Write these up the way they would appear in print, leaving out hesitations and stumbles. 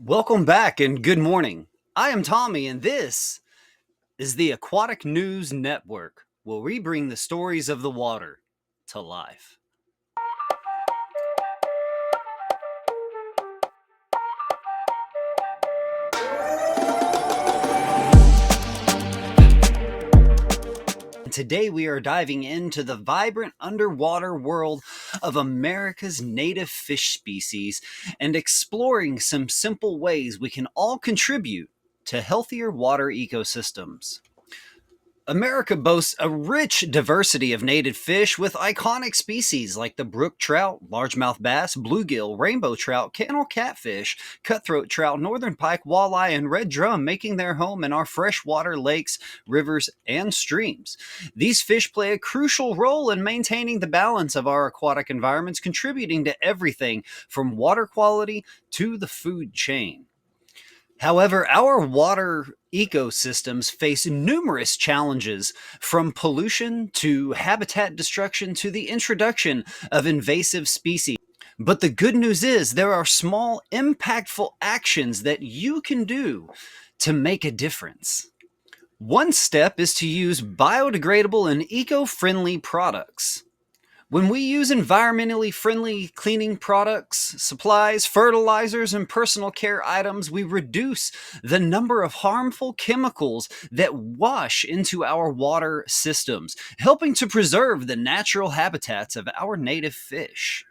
Welcome back and good morning. I am Tommy, and this is the Aquatic News Network, where we bring the stories of the water to life. Today, we are diving into the vibrant underwater world of America's native fish species and exploring some simple ways we can all contribute to healthier water ecosystems. America boasts a rich diversity of native fish with iconic species like the brook trout, largemouth bass, bluegill, rainbow trout, channel catfish, cutthroat trout, northern pike, walleye, and red drum making their home in our freshwater lakes, rivers, and streams. These fish play a crucial role in maintaining the balance of our aquatic environments, contributing to everything from water quality to the food chain. However, our water ecosystems face numerous challenges, from pollution to habitat destruction to the introduction of invasive species. But the good news is there are small, impactful actions that you can do to make a difference. One step is to use biodegradable and eco-friendly products. When we use environmentally friendly cleaning products, supplies, fertilizers, and personal care items, we reduce the number of harmful chemicals that wash into our water systems, helping to preserve the natural habitats of our native fish.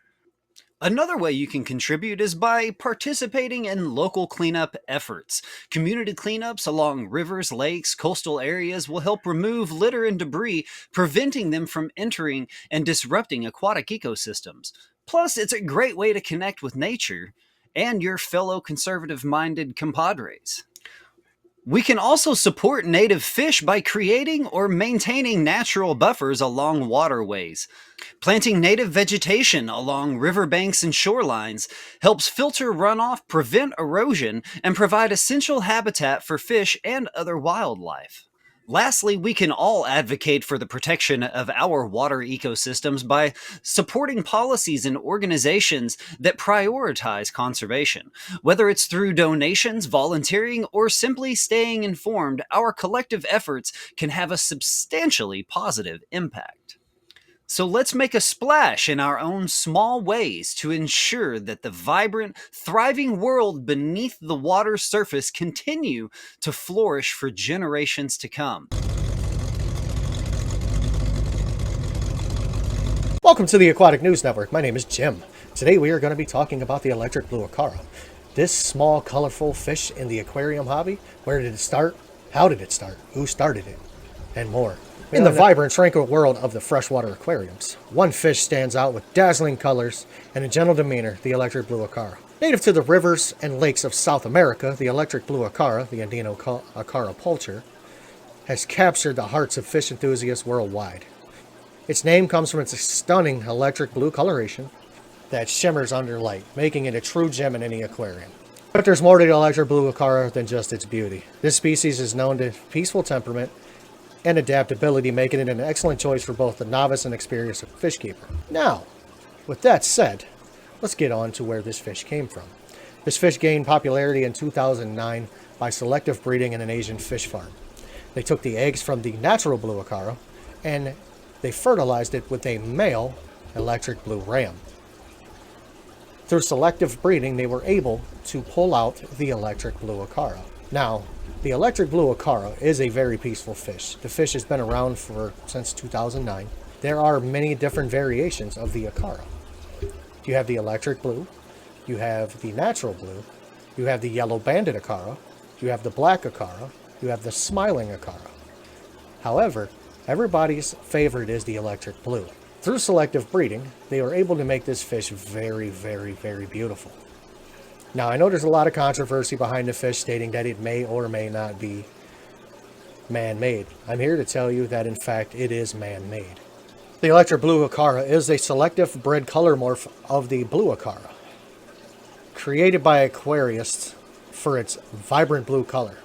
Another way you can contribute is by participating in local cleanup efforts. Community cleanups along rivers, lakes, coastal areas will help remove litter and debris, preventing them from entering and disrupting aquatic ecosystems. Plus, it's a great way to connect with nature and your fellow conservative minded compadres. We can also support native fish by creating or maintaining natural buffers along waterways. Planting native vegetation along riverbanks and shorelines helps filter runoff, prevent erosion, and provide essential habitat for fish and other wildlife. Lastly, we can all advocate for the protection of our water ecosystems by supporting policies and organizations that prioritize conservation. Whether it's through donations, volunteering, or simply staying informed, our collective efforts can have a substantially positive impact. So let's make a splash in our own small ways to ensure that the vibrant, thriving world beneath the water's surface continue to flourish for generations to come. Welcome to the Aquatic News Network. My name is Jim. Today we are going to be talking about the electric blue acara. This small, colorful fish in the aquarium hobby. Where did it start? How did it start? Who started it? And more. In the vibrant, tranquil world of the freshwater aquariums, one fish stands out with dazzling colors and a gentle demeanor, the electric blue acara. Native to the rivers and lakes of South America, the electric blue acara, the Andino acara pulcher, has captured the hearts of fish enthusiasts worldwide. Its name comes from its stunning electric blue coloration that shimmers under light, making it a true gem in any aquarium. But there's more to the electric blue acara than just its beauty. This species is known to peaceful temperament and adaptability, making it an excellent choice for both the novice and experienced fish keeper. Now, with that said, let's get on to where this fish came from. This fish gained popularity in 2009 by selective breeding in an Asian fish farm. They took the eggs from the natural blue acara and they fertilized it with a male electric blue ram. Through selective breeding, they were able to pull out the electric blue acara. Now, the electric blue acara is a very peaceful fish. The fish has been around since 2009. There are many different variations of the acara. You have the electric blue, you have the natural blue, you have the yellow banded acara, you have the black acara, you have the smiling acara. However, everybody's favorite is the electric blue. Through selective breeding, they were able to make this fish very, very, very beautiful. Now, I know there's a lot of controversy behind the fish stating that it may or may not be man-made. I'm here to tell you that, in fact, it is man-made. The electric blue acara is a selective bred color morph of the blue acara, created by aquarists for its vibrant blue color.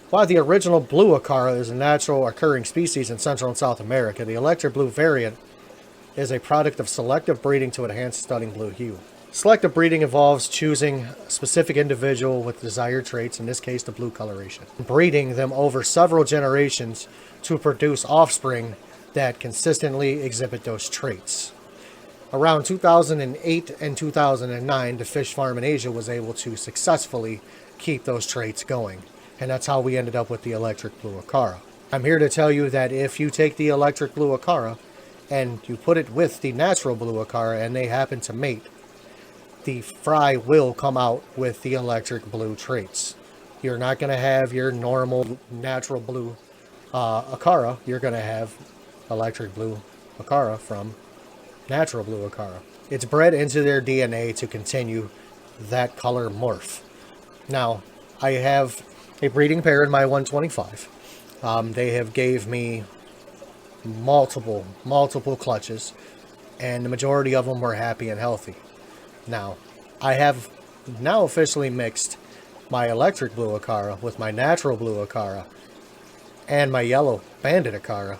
While the original blue acara is a natural occurring species in Central and South America, the electric blue variant is a product of selective breeding to enhance stunning blue hue. Selective breeding involves choosing a specific individual with desired traits, in this case the blue coloration, breeding them over several generations to produce offspring that consistently exhibit those traits. Around 2008 and 2009, the fish farm in Asia was able to successfully keep those traits going. And that's how we ended up with the electric blue acara. I'm here to tell you that if you take the electric blue acara and you put it with the natural blue acara and they happen to mate, the fry will come out with the electric blue traits. You're not going to have your normal natural blue acara. You're going to have electric blue acara from natural blue acara. It's bred into their DNA to continue that color morph. Now, I have a breeding pair in my 125. They have gave me multiple clutches, and the majority of them were happy and healthy. Now, I have now officially mixed my electric blue acara with my natural blue acara and my yellow banded acara,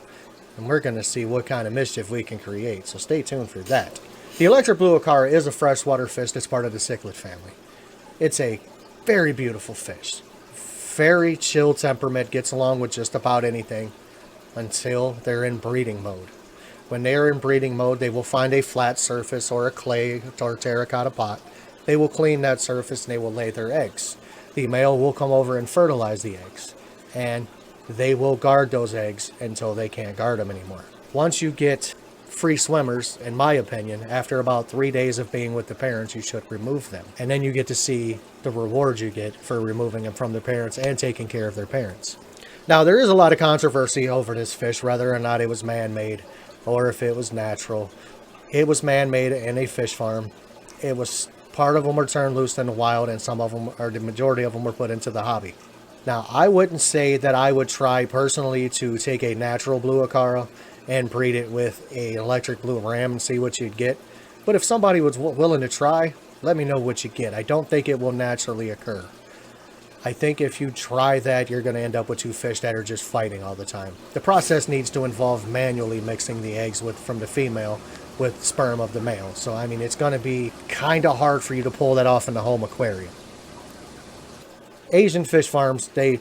and we're going to see what kind of mischief we can create, so stay tuned for that. The electric blue acara is a freshwater fish that's part of the cichlid family. It's a very beautiful fish. Very chill temperament, gets along with just about anything until they're in breeding mode. When they are in breeding mode, they will find a flat surface or a clay or terracotta pot. They will clean that surface and they will lay their eggs. The male will come over and fertilize the eggs, and they will guard those eggs until they can't guard them anymore. Once you get free swimmers, in my opinion, after about 3 days of being with the parents, you should remove them. And then you get to see the rewards you get for removing them from their parents and taking care of their parents. Now, there is a lot of controversy over this fish, whether or not it was man-made or if it was natural. It was man-made in a fish farm. It was part of them were turned loose in the wild, and some of them, or the majority of them, were put into the hobby. Now, I wouldn't say that I would try personally to take a natural blue acara and breed it with a electric blue ram and see what you'd get. But if somebody was willing to try, let me know what you get. I don't think it will naturally occur. I think if you try that, you're going to end up with two fish that are just fighting all the time. The process needs to involve manually mixing the eggs from the female with sperm of the male. So, I mean, it's going to be kind of hard for you to pull that off in the home aquarium. Asian fish farms, they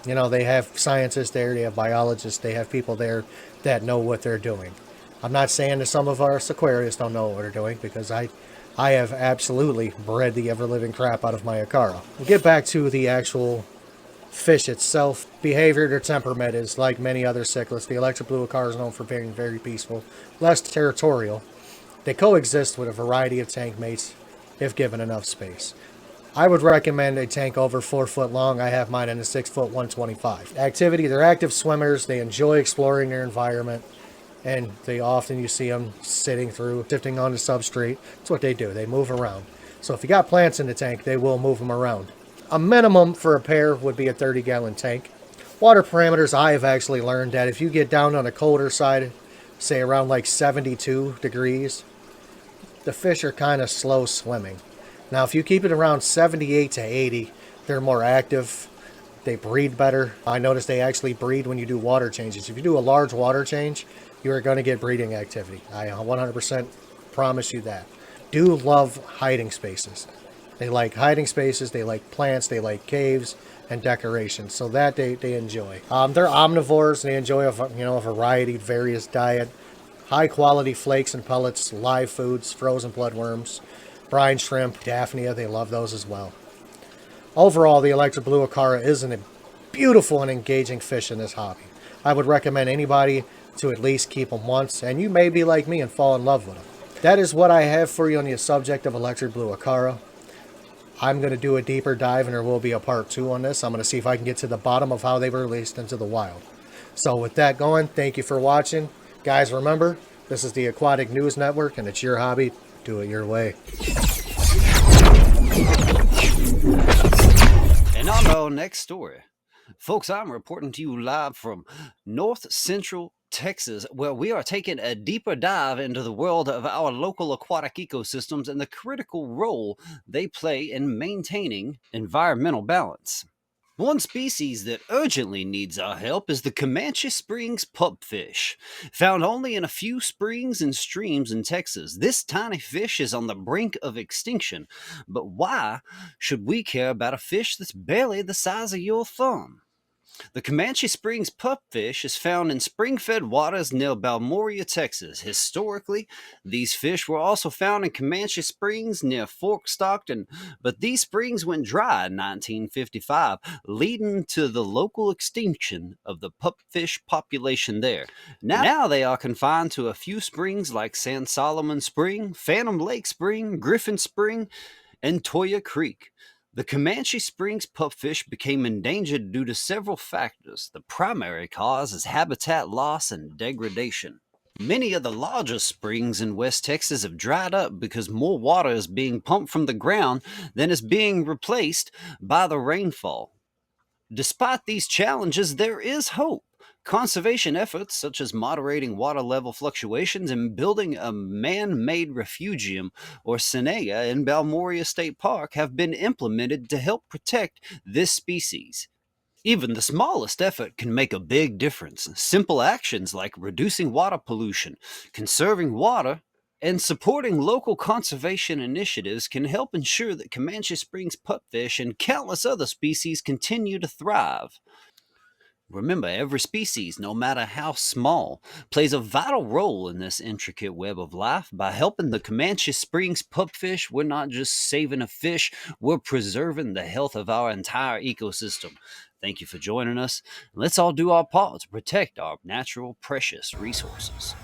have scientists there, they have biologists, they have people there that know what they're doing. I'm not saying that some of our aquarists don't know what they're doing, because I have absolutely bred the ever-living crap out of my acara. We'll get back to the actual fish itself. Behavior or temperament is like many other cichlids. The electric blue acara is known for being very peaceful, less territorial. They coexist with a variety of tank mates if given enough space. I would recommend a tank over 4 foot long. I have mine in a 6 foot 125. Activity, they're active swimmers. They enjoy exploring their environment. And you see them shifting on the substrate. That's what they do. They move around. So if you got plants in the tank, they will move them around. A minimum for a pair would be a 30-gallon tank. Water parameters, I have actually learned that if you get down on the colder side, say around like 72 degrees, the fish are kind of slow swimming. Now, if you keep it around 78 to 80, they're more active. They breed better. I noticed they actually breed when you do water changes. If you do a large water change, you are going to get breeding activity. I 100% promise you that. Do love hiding spaces. They like hiding spaces. They like plants. They like caves and decorations. So that they enjoy. They're omnivores. They enjoy a variety, various diet. High quality flakes and pellets, live foods, frozen bloodworms, brine shrimp, daphnia, they love those as well. Overall, the electric blue acara is a beautiful and engaging fish in this hobby. I would recommend anybody to at least keep them once, and you may be like me and fall in love with them. That is what I have for you on the subject of electric blue acara. I'm going to do a deeper dive, and there will be a part 2 on this. I'm going to see if I can get to the bottom of how they were released into the wild. So with that going, thank you for watching. Guys, remember, this is the Aquatic News Network, and it's your hobby. Do it your way. And on to our next story. Folks, I'm reporting to you live from North Central Texas, where we are taking a deeper dive into the world of our local aquatic ecosystems and the critical role they play in maintaining environmental balance. One species that urgently needs our help is the Comanche Springs pupfish. Found only in a few springs and streams in Texas, this tiny fish is on the brink of extinction. But why should we care about a fish that's barely the size of your thumb? The Comanche Springs pupfish is found in spring-fed waters near Balmoral, Texas. Historically, these fish were also found in Comanche Springs near Fort Stockton, but these springs went dry in 1955, leading to the local extinction of the pupfish population there. Now they are confined to a few springs like San Solomon Spring, Phantom Lake Spring, Griffin Spring, and Toya Creek. The Comanche Springs pupfish became endangered due to several factors. The primary cause is habitat loss and degradation. Many of the largest springs in West Texas have dried up because more water is being pumped from the ground than is being replaced by the rainfall. Despite these challenges, there is hope. Conservation efforts, such as moderating water level fluctuations and building a man made refugium or Sinea in Balmoral State Park, have been implemented to help protect this species. Even the smallest effort can make a big difference. Simple actions like reducing water pollution, conserving water, and supporting local conservation initiatives can help ensure that Comanche Springs pupfish and countless other species continue to thrive. Remember, every species, no matter how small, plays a vital role in this intricate web of life. By helping the Comanche Springs pupfish, we're not just saving a fish, we're preserving the health of our entire ecosystem. Thank you for joining us. Let's all do our part to protect our natural, precious resources.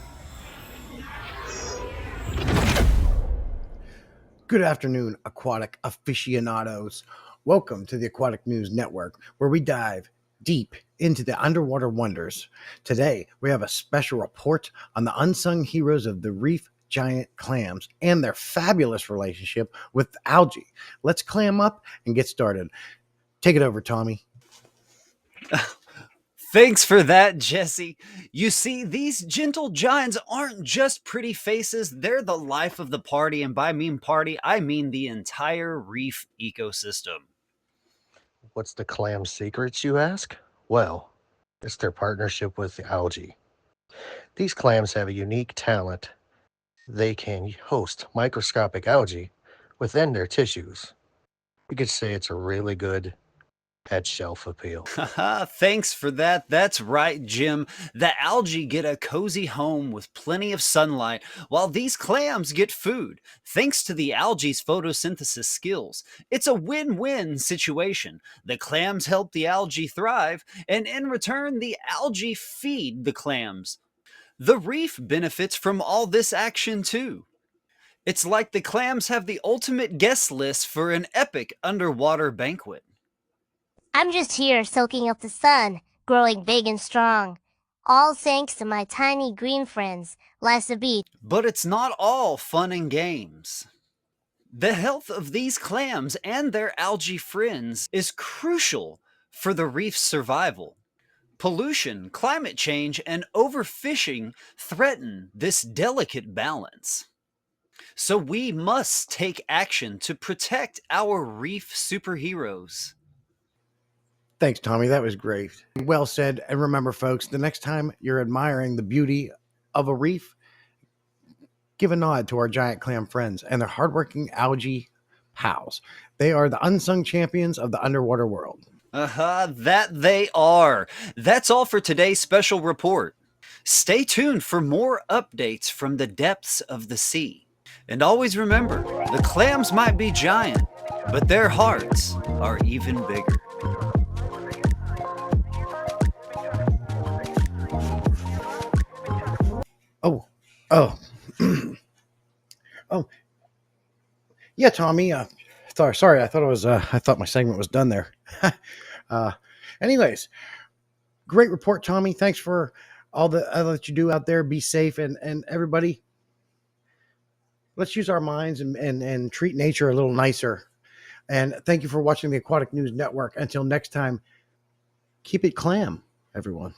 Good afternoon, aquatic aficionados. Welcome to the Aquatic News Network, where we dive deep into the underwater wonders. Today, we have a special report on the unsung heroes of the reef giant clams and their fabulous relationship with algae. Let's clam up and get started. Take it over, Tommy. Thanks for that, Jesse. You see, these gentle giants aren't just pretty faces, they're the life of the party, and by mean party, I mean the entire reef ecosystem. What's the clam's secrets, you ask? Well, it's their partnership with the algae. These clams have a unique talent. They can host microscopic algae within their tissues. You could say it's a really good pet shelf appeal. Haha, thanks for that. That's right, Jim. The algae get a cozy home with plenty of sunlight, while these clams get food, thanks to the algae's photosynthesis skills. It's a win-win situation. The clams help the algae thrive, and in return, the algae feed the clams. The reef benefits from all this action too. It's like the clams have the ultimate guest list for an epic underwater banquet. I'm just here soaking up the sun, growing big and strong. All thanks to my tiny green friends, life's a beach. But it's not all fun and games. The health of these clams and their algae friends is crucial for the reef's survival. Pollution, climate change, and overfishing threaten this delicate balance. So we must take action to protect our reef superheroes. Thanks, Tommy. That was great. Well said. And remember, folks, the next time you're admiring the beauty of a reef, give a nod to our giant clam friends and their hardworking algae pals. They are the unsung champions of the underwater world. That they are. That's all for today's special report. Stay tuned for more updates from the depths of the sea. And always remember, the clams might be giant, but their hearts are even bigger. Oh, oh, yeah, Tommy. Sorry, I thought it was. I thought my segment was done there. uh, anyways, great report, Tommy. Thanks for all that you do out there. Be safe, and everybody. Let's use our minds and treat nature a little nicer. And thank you for watching the Aquatic News Network. Until next time, keep it clam, everyone.